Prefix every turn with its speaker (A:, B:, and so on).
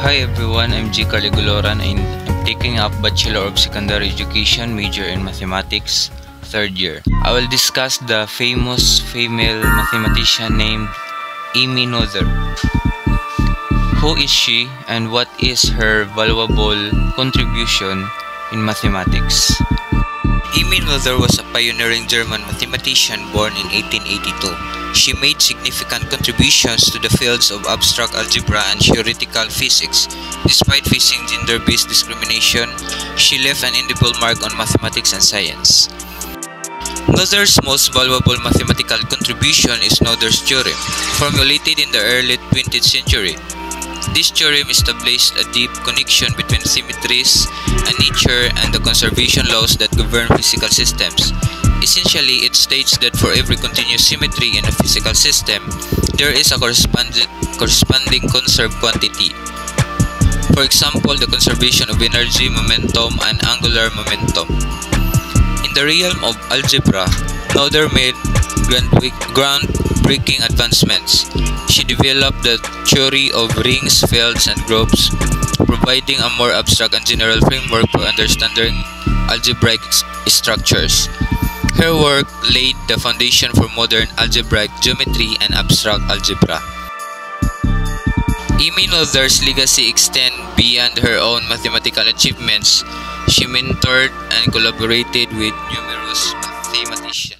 A: Hi everyone, I'm G. Caligularan and I'm taking up Bachelor of Secondary Education major in Mathematics, third year. I will discuss the famous female mathematician named Amy Noether. Who is she and what is her valuable contribution in mathematics? Amy Noether was a pioneering German mathematician born in 1882. She made significant contributions to the fields of abstract algebra and theoretical physics. Despite facing gender-based discrimination, she left an indelible mark on mathematics and science. Noether's most valuable mathematical contribution is Noether's theorem, formulated in the early 20th century. This theorem established a deep connection between symmetries in nature and the conservation laws that govern physical systems. Essentially, it states that for every continuous symmetry in a physical system, there is a corresponding conserved quantity. For example, the conservation of energy, momentum, and angular momentum. In the realm of algebra, Noether made groundbreaking advancements. She developed the theory of rings, fields, and groups, providing a more abstract and general framework for understanding algebraic structures. Her work laid the foundation for modern algebraic geometry and abstract algebra. Amy Noether's legacy extends beyond her own mathematical achievements. She mentored and collaborated with numerous mathematicians.